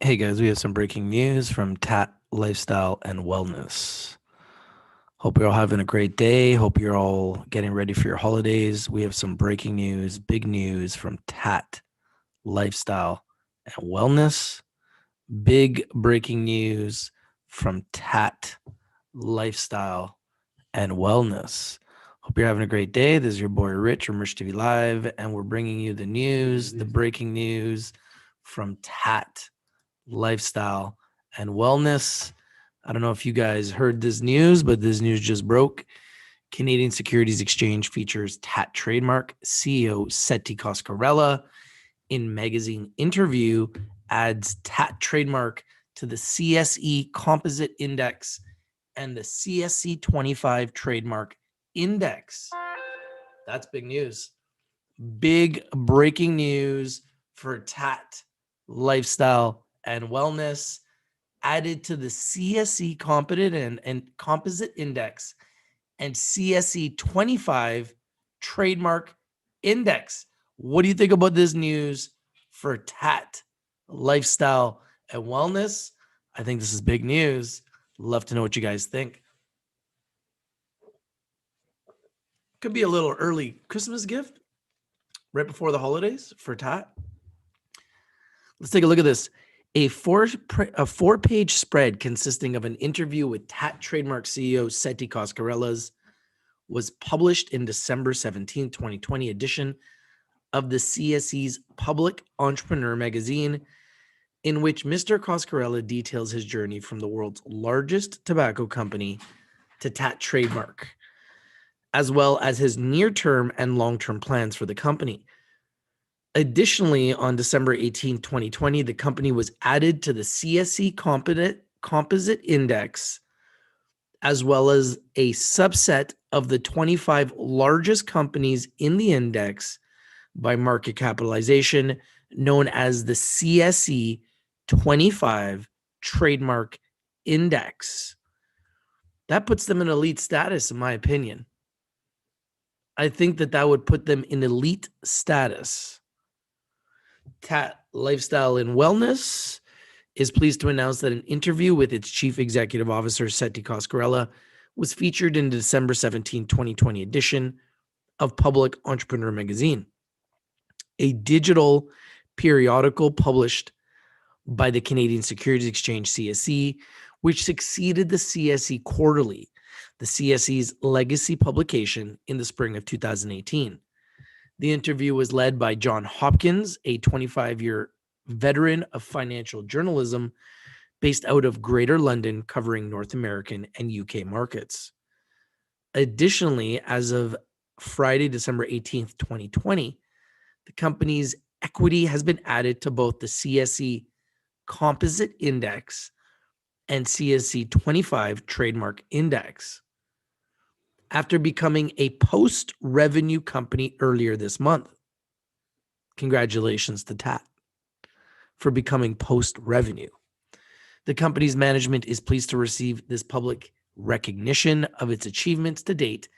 Hey guys, we have some breaking news from TAAT Lifestyle and Wellness. Hope you're all having a great day. Hope you're all getting ready for your holidays. We have some breaking news, big news from TAAT Lifestyle and Wellness. Big breaking news from TAAT Lifestyle and Wellness. Hope you're having a great day. This is your boy Rich from Rich TV Live, and we're bringing you the news, the breaking news from TAAT Lifestyle and Wellness. I don't know if you guys heard this news, but this news just broke. Canadian Securities Exchange features TAAT trademark. CEO Setti Coscarella in magazine interview adds TAAT trademark to the CSE Composite Index and the CSE25 trademark index. That's big news. Big breaking news for TAAT Lifestyle and Wellness, added to the CSE Composite Index and CSE 25 trademark index. What do you think about this news for TAAT Lifestyle and Wellness? I think this is big news. Love to know what you guys think. Could be a little early Christmas gift right before the holidays for TAAT. Let's take a look at this. A four-page spread consisting of an interview with TAAT trademark CEO Setti Coscarella was published in December 17, 2020 edition of the CSE's Public Entrepreneur magazine, in which Mr. Coscarella details his journey from the world's largest tobacco company to TAAT trademark, as well as his near-term and long-term plans for the company. Additionally, on December 18, 2020, the company was added to the CSE Composite Index, as well as a subset of the 25 largest companies in the index by market capitalization, known as the CSE 25 Trademark Index. That puts them in elite status, in my opinion. I think that would put them in elite status. TAAT Lifestyle and Wellness is pleased to announce that an interview with its Chief Executive Officer, Setti Coscarella, was featured in the December 17, 2020 edition of Public Entrepreneur magazine, a digital periodical published by the Canadian Securities Exchange, CSE, which succeeded the CSE Quarterly, the CSE's legacy publication, in the spring of 2018. The interview was led by Jon Hopkins, a 25-year veteran of financial journalism based out of Greater London, covering North American and U.K. markets. Additionally, as of Friday, December 18th, 2020, the company's equity has been added to both the CSE Composite Index and CSE 25 Trademark Index, after becoming a post-revenue company earlier this month. Congratulations to TAAT for becoming post-revenue. The company's management is pleased to receive this public recognition of its achievements to date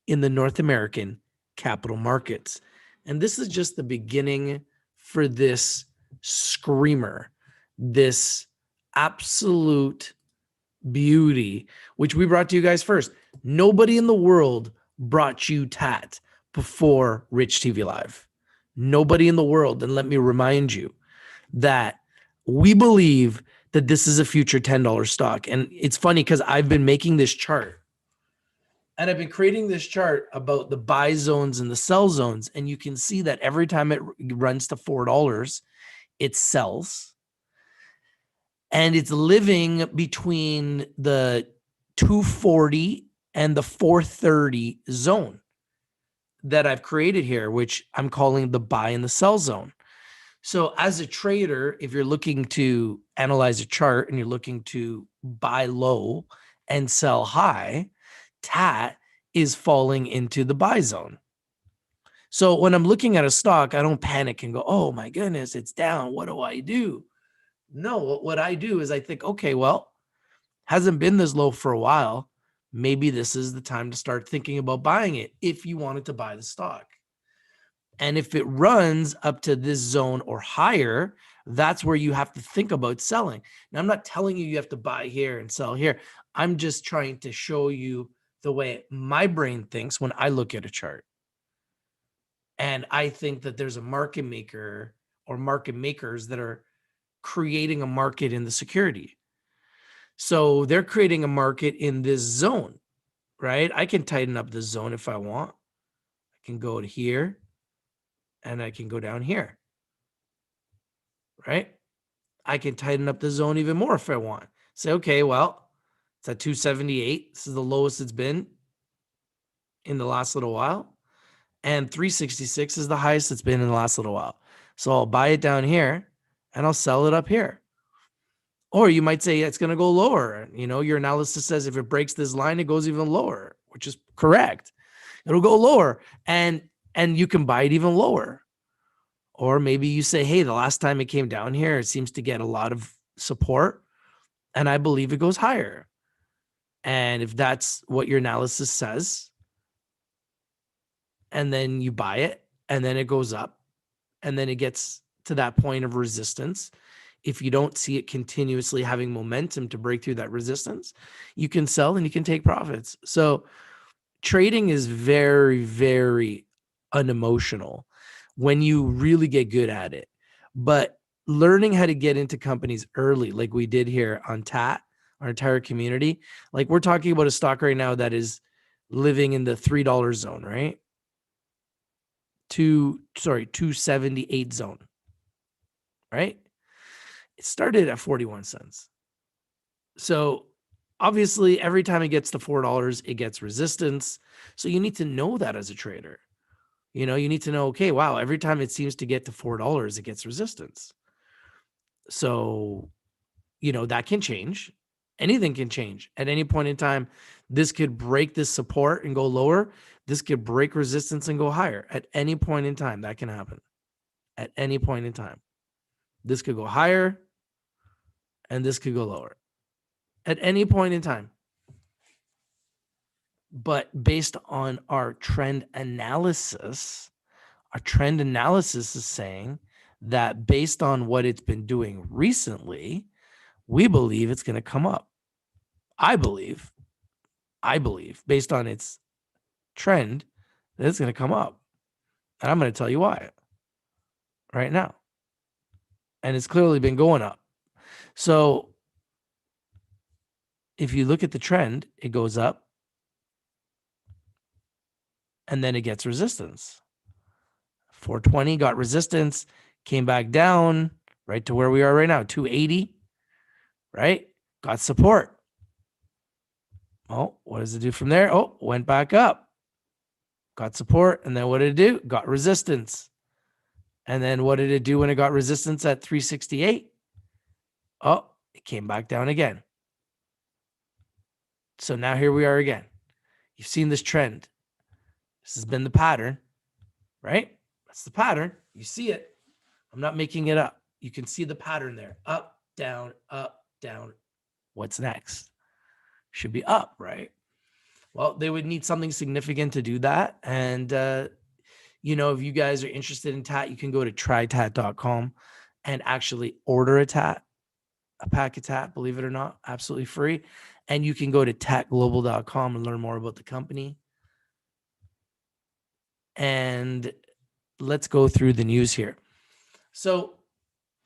in the North American capital markets. And this is just the beginning for this screamer, this absolute beauty, which we brought to you guys first. Nobody in the world brought you TAAT before Rich TV Live. Nobody in the world. And let me remind you that we believe that this is a future $10 stock. And it's funny because I've been making this chart, and I've been creating this chart about the buy zones and the sell zones. And you can see that every time it runs to $4, it sells. And it's living between the 240 and the 430 zone that I've created here, which I'm calling the buy and the sell zone. So as a trader, if you're looking to analyze a chart and you're looking to buy low and sell high, TAAT is falling into the buy zone. So when I'm looking at a stock, I don't panic and go, oh my goodness, it's down. What do I do? No, what I do is I think, okay, well, hasn't been this low for a while. Maybe this is the time to start thinking about buying it if you wanted to buy the stock. And if it runs up to this zone or higher, That's where you have to think about selling. Now, I'm not telling you have to buy here and sell here. I'm just trying to show you the way my brain thinks when I look at a chart. And I think that there's a market maker or market makers that are creating a market in the security. So they're creating a market in this zone, right? I can tighten up the zone if I want. I can go to here and I can go down here, right? I can tighten up the zone even more if I want. Say, okay, well, it's at 278. This is the lowest it's been in the last little while. And 366 is the highest it's been in the last little while. So I'll buy it down here and I'll sell it up here. Or you might say it's going to go lower. You know, your analysis says if it breaks this line, it goes even lower, which is correct. It'll go lower and you can buy it even lower. Or maybe you say, hey, the last time it came down here, it seems to get a lot of support and I believe it goes higher. And if that's what your analysis says, and then you buy it and then it goes up and then it gets to that point of resistance. If you don't see it continuously having momentum to break through that resistance, you can sell and you can take profits. So trading is very, very unemotional when you really get good at it. But learning how to get into companies early, like we did here on TAAT, our entire community, like we're talking about a stock right now that is living in the $3 zone, right? 278 zone, right? It started at 41 cents. So obviously every time it gets to $4, it gets resistance. So you need to know that as a trader. You know, you need to know, okay, wow, every time it seems to get to $4, it gets resistance. So, you know, that can change. Anything can change at any point in time. This could break this support and go lower. This could break resistance and go higher at any point in time. That can happen at any point in time. This could go higher and this could go lower at any point in time. But based on our trend analysis is saying that based on what it's been doing recently, we believe it's going to come up. I believe based on its trend that it's going to come up. And I'm going to tell you why right now. And it's clearly been going up. So if you look at the trend, it goes up and then it gets resistance. 420 got resistance, came back down right to where we are right now, 280, right? Got support. Oh, what does it do from there? Oh, went back up. Got support. And then what did it do? Got resistance. And then what did it do when it got resistance at 368? Oh, it came back down again. So now here we are again. You've seen this trend. This has been the pattern, right? That's the pattern. You see it. I'm not making it up. You can see the pattern there. Up, down, up, down. What's next? Should be up, right? Well, they would need something significant to do that. And, you know, if you guys are interested in TAAT, you can go to trytat.com and actually order a TAAT, a pack of TAAT, believe it or not, absolutely free. And you can go to taatglobal.com and learn more about the company. And let's go through the news here. So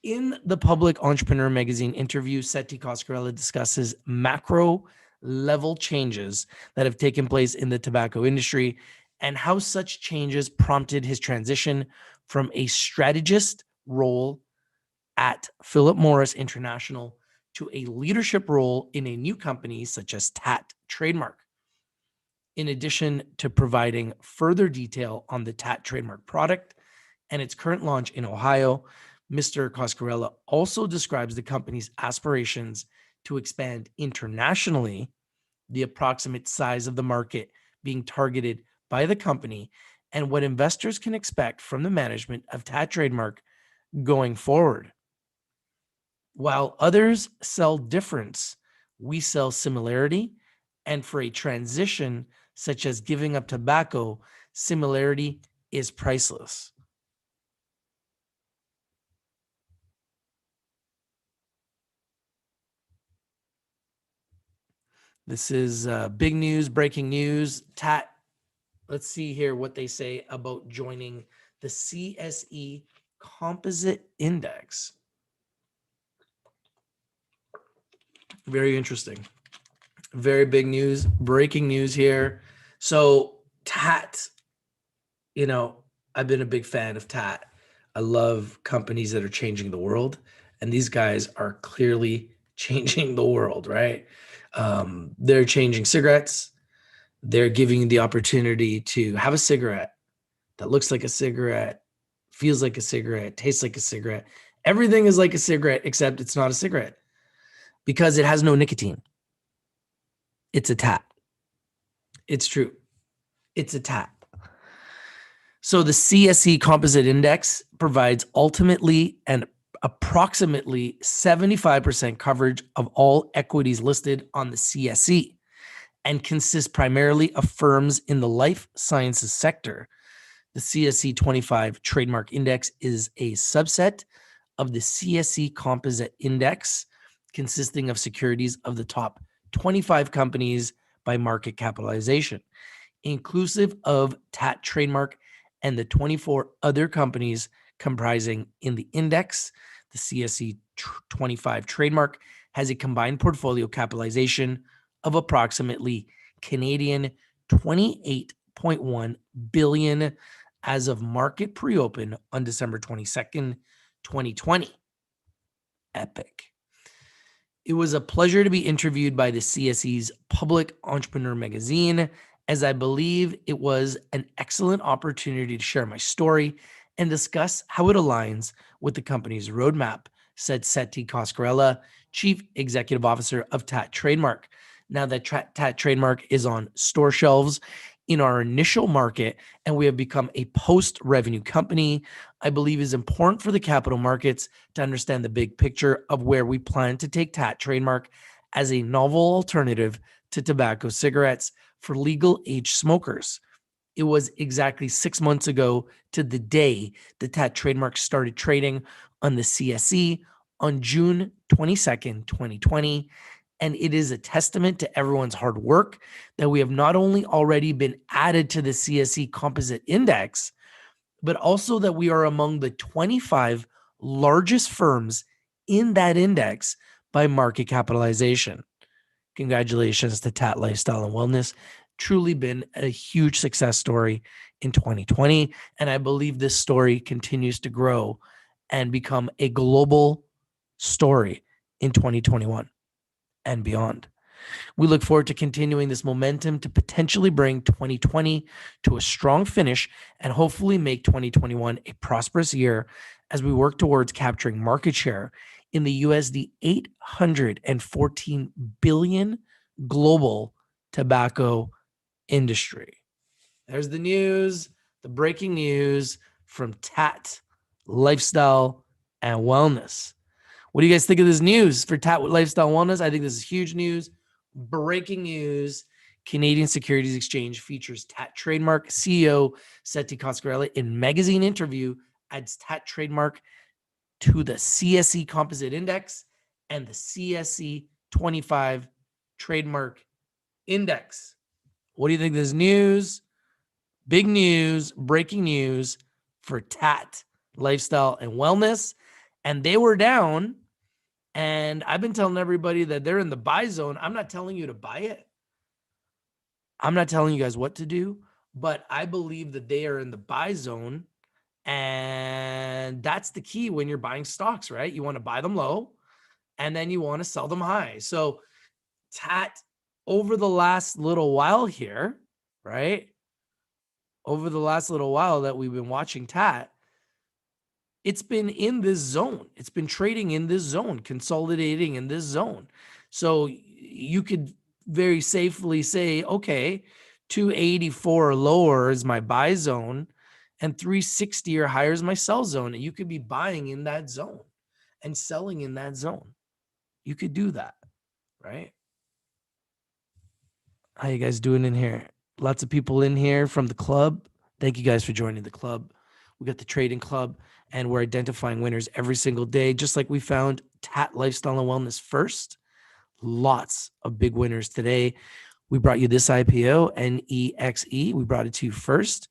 in the Public Entrepreneur Magazine interview, Setti Coscarella discusses macro level changes that have taken place in the tobacco industry and how such changes prompted his transition from a strategist role at Philip Morris International to a leadership role in a new company such as TAAT Trademark. In addition to providing further detail on the TAAT Trademark product and its current launch in Ohio, Mr. Coscarella also describes the company's aspirations to expand internationally, the approximate size of the market being targeted by the company, and what investors can expect from the management of TAAT Trademark going forward. While others sell difference, we sell similarity, and for a transition such as giving up tobacco, similarity is priceless. This is big news, breaking news. TAAT, let's see here what they say about joining the CSE Composite Index. Very interesting. Very big news, breaking news here. So TAAT, you know, I've been a big fan of TAAT. I love companies that are changing the world, and these guys are clearly changing the world, right? They're changing cigarettes. They're giving you the opportunity to have a cigarette that looks like a cigarette, feels like a cigarette, tastes like a cigarette. Everything is like a cigarette, except it's not a cigarette because it has no nicotine. It's a TAAT. It's true. It's a TAAT. So the CSE Composite Index provides ultimately and approximately 75% coverage of all equities listed on the CSE and consists primarily of firms in the life sciences sector. The CSE25 Trademark Index is a subset of the CSE Composite Index, consisting of securities of the top 25 companies by market capitalization, inclusive of TAAT Trademark and the 24 other companies comprising in the index. The CSE 25 Trademark has a combined portfolio capitalization of approximately Canadian 28.1 billion as of market pre-open on December 22nd, 2020. Epic. It was a pleasure to be interviewed by the CSE's Public Entrepreneur magazine, as I believe it was an excellent opportunity to share my story and discuss how it aligns with the company's roadmap, said Setti Coscarella, Chief Executive Officer of TAAT Trademark. Now that TAAT Trademark is on store shelves in our initial market and we have become a post-revenue company, I believe is important for the capital markets to understand the big picture of where we plan to take TAAT Trademark as a novel alternative to tobacco cigarettes for legal age smokers. It was exactly 6 months ago to the day the TAAT Trademark started trading on the CSE on June 22nd, 2020. And it is a testament to everyone's hard work that we have not only already been added to the CSE Composite Index, but also that we are among the 25 largest firms in that index by market capitalization. Congratulations to TAAT Lifestyle and Wellness. Truly been a huge success story in 2020. And I believe this story continues to grow and become a global story in 2021 and beyond. We look forward to continuing this momentum to potentially bring 2020 to a strong finish and hopefully make 2021 a prosperous year as we work towards capturing market share in the USD 814 billion global tobacco industry. There's the news, the breaking news from TAAT Lifestyle and Wellness. What do you guys think of this news for TAAT Lifestyle Wellness? I think this is huge news. Breaking news. Canadian Securities Exchange features TAAT Trademark CEO Setti Coscarella in magazine interview, adds TAAT Trademark to the CSE Composite Index and the CSE 25 Trademark Index. What do you think of this news? Big news, breaking news for TAAT Lifestyle and Wellness. And they were down. And I've been telling everybody that they're in the buy zone. I'm not telling you to buy it. I'm not telling you guys what to do, but I believe that they are in the buy zone. And that's the key when you're buying stocks, right? You want to buy them low and then you want to sell them high. So TAAT over the last little while here, right? Over the last little while that we've been watching TAAT, it's been in this zone. It's been trading in this zone, consolidating in this zone. So you could very safely say, okay, 284 or lower is my buy zone and 360 or higher is my sell zone. And you could be buying in that zone and selling in that zone. You could do that, right? How you guys doing in here? Lots of people in here from the club. Thank you guys for joining the club. We got the trading club and we're identifying winners every single day, just like we found TAAT Lifestyle and Wellness first. Lots of big winners today. We brought you this IPO, NEXE. We brought it to you first.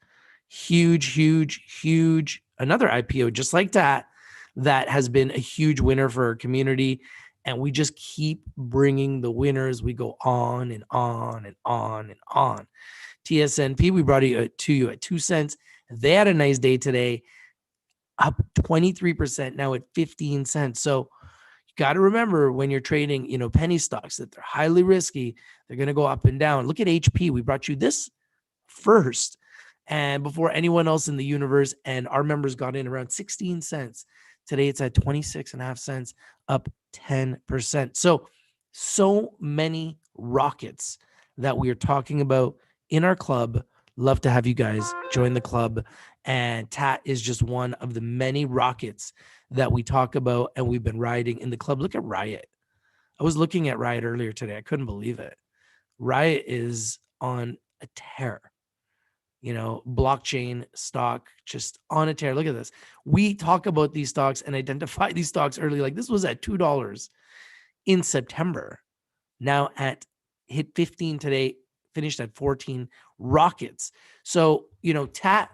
Huge, huge, huge. Another IPO just like that has been a huge winner for our community. And we just keep bringing the winners. We go on and on and on and on. TSNP, we brought it to you at 2 cents. They had a nice day today, up 23%, now at 15 cents. So you got to remember when you're trading, penny stocks, that they're highly risky. They're going to go up and down. Look at HP. We brought you this first and before anyone else in the universe. And our members got in around 16 cents. Today it's at 26.5 cents, up 10%. So many rockets that we are talking about in our club. Love to have you guys join the club. And TAAT is just one of the many rockets that we talk about and we've been riding in the club. Look at Riot. I was looking at Riot earlier today. I couldn't believe it. Riot is on a tear. Blockchain stock just on a tear. Look at this. We talk about these stocks and identify these stocks early. Like this was at $2 in September. Now hit 15 today, finished at 14 rockets. So, TAAT,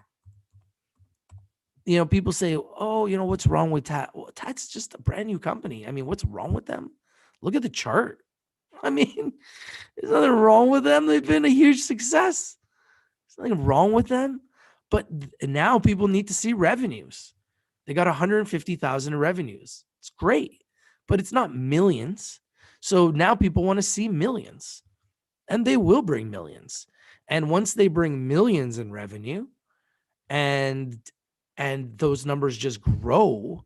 people say, oh, what's wrong with TAAT? Well, TAAT's just a brand new company. I mean, what's wrong with them? Look at the chart. I mean, there's nothing wrong with them. They've been a huge success. There's nothing wrong with them. But now people need to see revenues. They got 150,000 in revenues. It's great, but it's not millions. So now people want to see millions, and they will bring millions. And once they bring millions in revenue and those numbers just grow,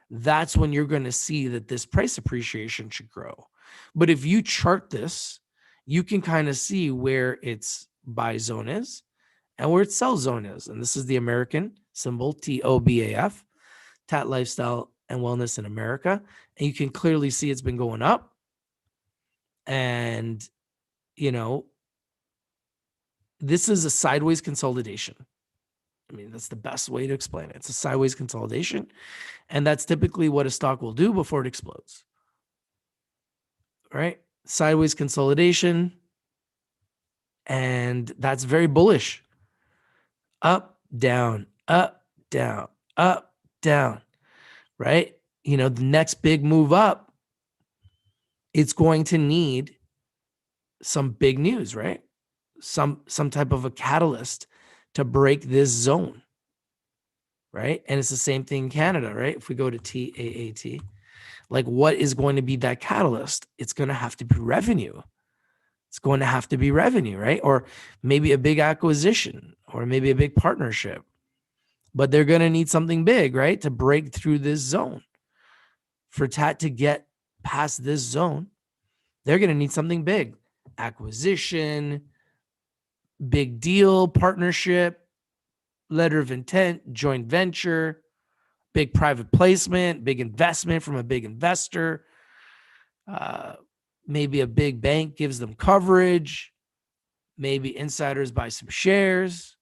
that's when you're going to see that this price appreciation should grow. But if you chart this, you can kind of see where its buy zone is and where its sell zone is. And this is the American symbol, TOBAF, TAAT Lifestyle and Wellness in America. And you can clearly see it's been going up. And, this is a sideways consolidation. I mean, that's the best way to explain it. It's a sideways consolidation. And that's typically what a stock will do before it explodes. Right? Sideways consolidation. And that's very bullish. Up, down, up, down, up, down. Right? The next big move up, it's going to need some big news, right? Some type of a catalyst to break this zone, right? And it's the same thing in Canada, right? If we go to TAAT, like what is going to be that catalyst? It's going to have to be revenue. It's going to have to be revenue, right? Or maybe a big acquisition or maybe a big partnership. But they're going to need something big, right? To break through this zone. For TAAT to get past this zone, they're going to need something big. Acquisition, big deal, partnership, letter of intent, joint venture, big private placement, big investment from a big investor. Maybe a big bank gives them coverage. Maybe insiders buy some shares.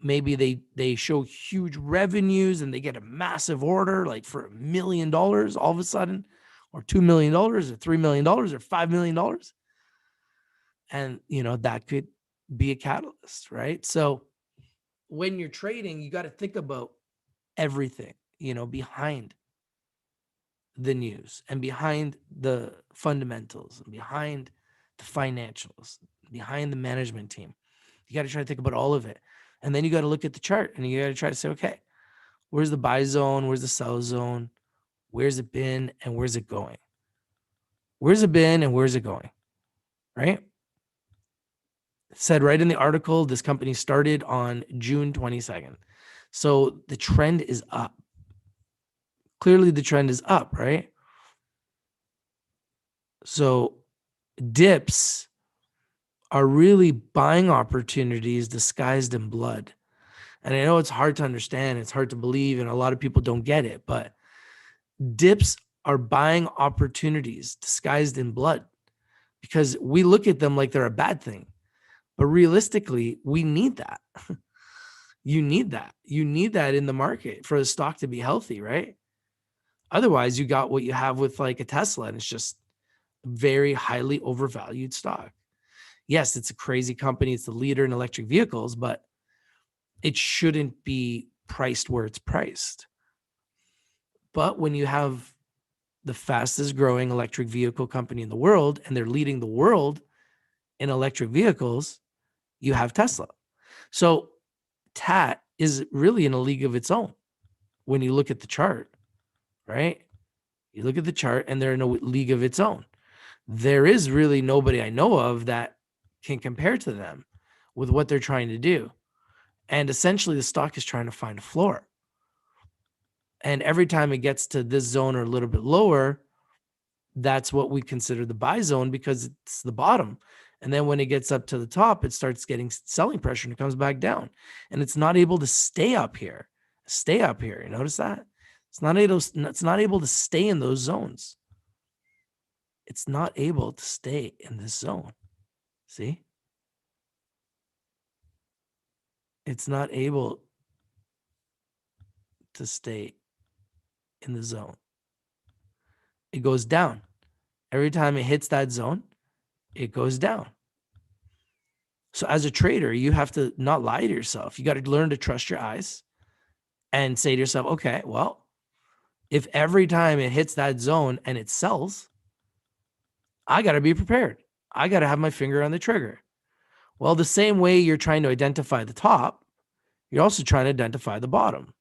Maybe they show huge revenues and they get a massive order, like for $1 million all of a sudden, or $2 million or $3 million or $5 million. And, that could be a catalyst, right? So when you're trading, you got to think about everything, behind the news and behind the fundamentals and behind the financials, behind the management team. You got to try to think about all of it. And then you got to look at the chart and you got to try to say, okay, where's the buy zone? Where's the sell zone? Where's it been and where's it going? Where's it been and where's it going? Right? It said right in the article, this company started on June 22nd. So the trend is up. Clearly the trend is up, right? So dips are really buying opportunities disguised in blood. And I know it's hard to understand, it's hard to believe, and a lot of people don't get it, but dips are buying opportunities disguised in blood because we look at them like they're a bad thing. But realistically, we need that. You need that. You need that in the market for the stock to be healthy, right? Otherwise, you got what you have with like a Tesla, and it's just very highly overvalued stock. Yes, it's a crazy company. It's the leader in electric vehicles, but it shouldn't be priced where it's priced. But when you have the fastest growing electric vehicle company in the world, and they're leading the world in electric vehicles, you have Tesla. So TAAT is really in a league of its own when you look at the chart, right? You look at the chart and they're in a league of its own. There is really nobody I know of that can compare to them with what they're trying to do. And essentially the stock is trying to find a floor. And every time it gets to this zone or a little bit lower, that's what we consider the buy zone because it's the bottom. And then when it gets up to the top, it starts getting selling pressure and it comes back down. And it's not able to stay up here. You notice that? It's not able to stay in those zones. It's not able to stay in this zone. See? It's not able to stay in the zone. It goes down. Every time it hits that zone, it goes down. So as a trader, you have to not lie to yourself. You got to learn to trust your eyes and say to yourself, okay, well, if every time it hits that zone and it sells, I got to be prepared. I got to have my finger on the trigger. Well, the same way you're trying to identify the top, you're also trying to identify the bottom,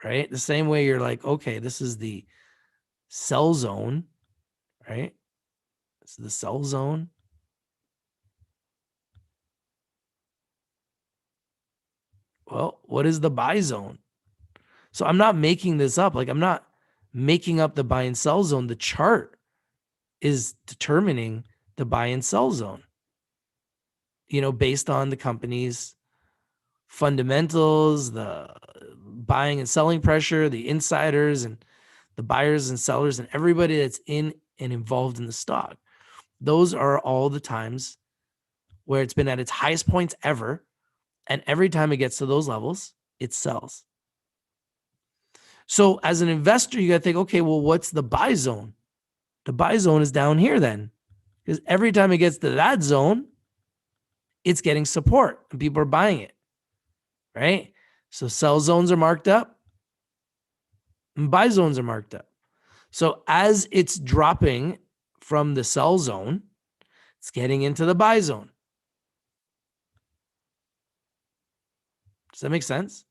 right? The same way you're like, okay, this is the sell zone, right? This is the sell zone. Well, what is the buy zone? So I'm not making this up. Like I'm not making up the buy and sell zone. The chart is determining the buy and sell zone, based on the company's fundamentals, the buying and selling pressure, the insiders and the buyers and sellers and everybody that's in and involved in the stock. Those are all the times where it's been at its highest points ever. And every time it gets to those levels, it sells. So as an investor, you got to think, okay, well, what's the buy zone? The buy zone is down here then. Because every time it gets to that zone, it's getting support and people are buying it, right? So sell zones are marked up and buy zones are marked up. So as it's dropping from the sell zone, it's getting into the buy zone. Does that make sense?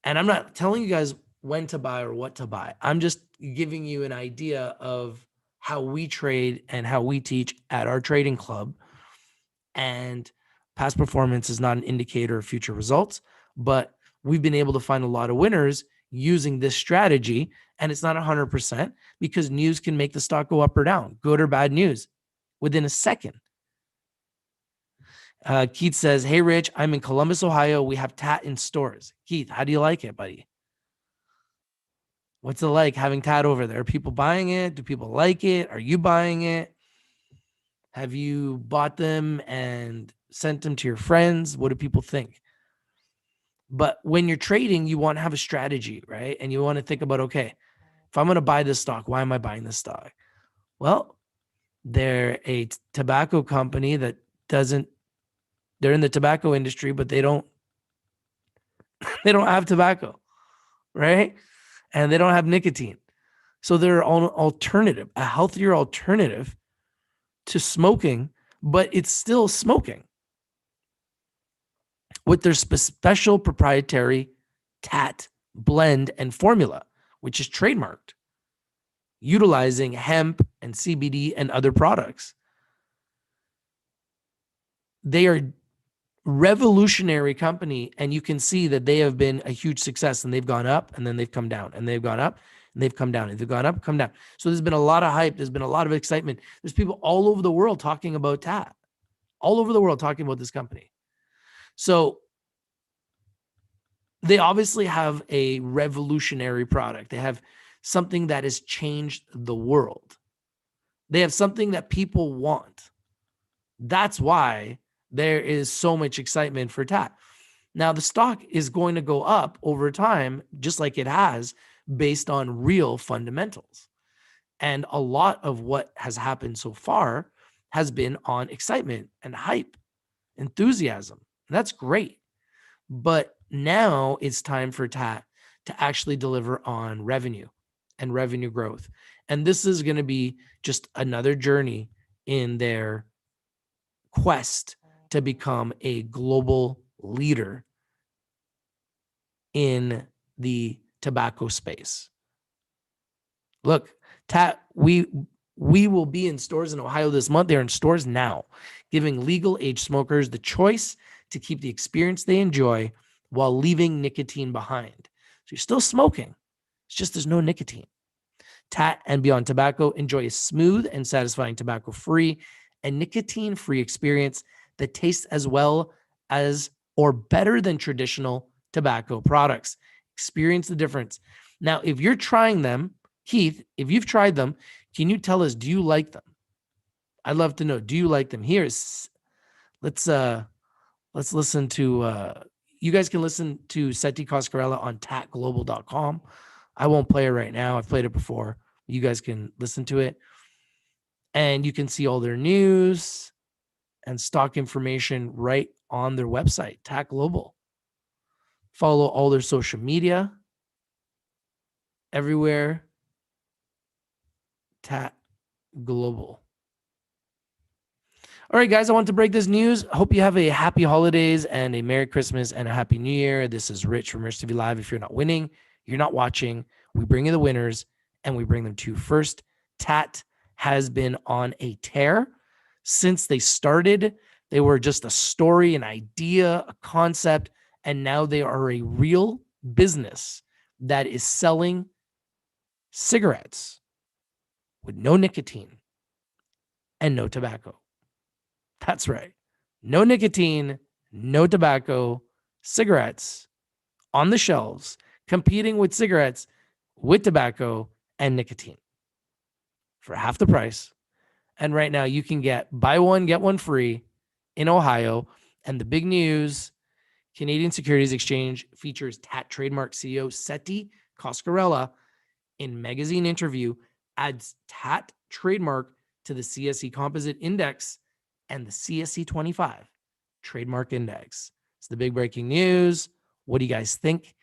And I'm not telling you guys when to buy or what to buy. I'm just giving you an idea of how we trade and how we teach at our trading club. And past performance is not an indicator of future results, but we've been able to find a lot of winners using this strategy. And it's not 100% because news can make the stock go up or down, good or bad news, within a second. Keith says, hey, Rich, I'm in Columbus, Ohio. We have TAAT in stores. Keith, how do you like it, buddy? What's it like having TAAT over there? Are people buying it? Do people like it? Are you buying it? Have you bought them and sent them to your friends? What do people think? But when you're trading, you want to have a strategy, right? And you want to think about, okay, if I'm going to buy this stock, why am I buying this stock? Well, they're a tobacco company that they're in the tobacco industry, but they don't have tobacco, right? And they don't have nicotine. So they're an alternative, a healthier alternative to smoking, but it's still smoking with their special proprietary TAAT blend and formula, which is trademarked, utilizing hemp and CBD and other products. They are revolutionary company, and you can see that they have been a huge success, and they've gone up and then they've come down and they've gone up and they've come down and they've gone up, come down. So there's been a lot of hype. There's been a lot of excitement. There's people all over the world talking about TAAT, all over the world talking about this company. So they obviously have a revolutionary product. They have something that has changed the world. They have something that people want. That's why there is so much excitement for TAAT. Now, the stock is going to go up over time, just like it has, based on real fundamentals. And a lot of what has happened so far has been on excitement and hype, enthusiasm. That's great. But now it's time for TAAT to actually deliver on revenue and revenue growth. And this is going to be just another journey in their quest to become a global leader in the tobacco space. Look, TAAT, we will be in stores in Ohio this month. They're in stores now, giving legal age smokers the choice to keep the experience they enjoy while leaving nicotine behind. So you're still smoking. It's just there's no nicotine. TAAT and Beyond Tobacco enjoy a smooth and satisfying tobacco-free and nicotine-free experience that tastes as well as or better than traditional tobacco products. Experience the difference. Now, if you're trying them, Keith, if you've tried them, can you tell us, do you like them? I'd love to know, do you like them? Let's listen to, you guys can listen to Setti Coscarella on taatglobal.com. I won't play it right now. I've played it before. You guys can listen to it. And you can see all their news and stock information right on their website, TAAT Global. Follow all their social media everywhere, TAAT Global. All right, guys, I want to break this news. I hope you have a happy holidays and a Merry Christmas and a Happy New Year. This is Rich from Rich TV Live. If you're not winning, you're not watching. We bring you the winners and we bring them to you first. TAAT has been on a tear since they started. They were just a story, an idea, a concept, and now they are a real business that is selling cigarettes with no nicotine and no tobacco. That's right. No nicotine, no tobacco, cigarettes on the shelves, competing with cigarettes with tobacco and nicotine for half the price. And right now you can get buy one, get one free in Ohio. And the big news, Canadian Securities Exchange features TAAT trademark CEO Setti Coscarella in magazine interview, adds TAAT trademark to the CSE Composite Index and the CSE25 trademark index. It's the big breaking news. What do you guys think?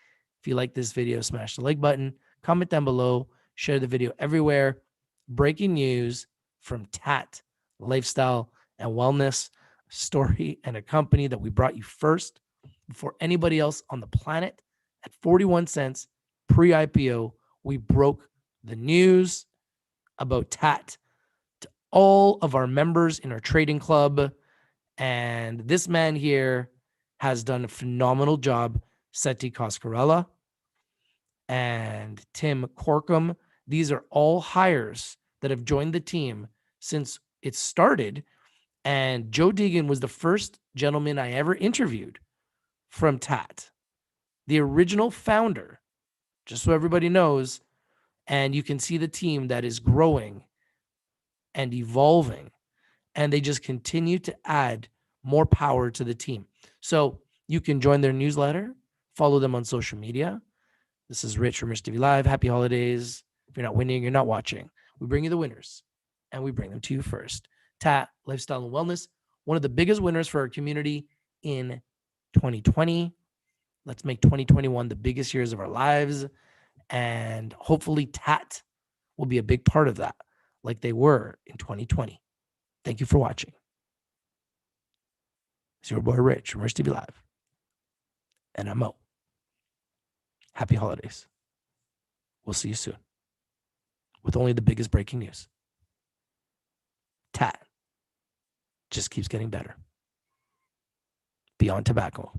If you like this video, smash the like button, comment down below, share the video everywhere. Breaking news from TAAT Lifestyle and Wellness, a story and a company that we brought you first before anybody else on the planet. At 41 cents pre-IPO, we broke the news about TAAT to all of our members in our trading club. And this man here has done a phenomenal job. Setti Coscarella and Tim Corkum. These are all hires that have joined the team since it started. And Joe Deegan was the first gentleman I ever interviewed from TAAT, the original founder, just so everybody knows. And you can see the team that is growing and evolving, and they just continue to add more power to the team. So you can join their newsletter, follow them on social media. This is Rich from Rich TV Live. Happy holidays. If you're not winning, you're not watching. We bring you the winners, and we bring them to you first. TAAT Lifestyle and Wellness, one of the biggest winners for our community in 2020. Let's make 2021 the biggest years of our lives, and hopefully TAAT will be a big part of that, like they were in 2020. Thank you for watching. It's your boy Rich from Rich TV Live, and I'm Mo. Happy holidays. We'll see you soon with only the biggest breaking news. TAAT just keeps getting better. Beyond Tobacco.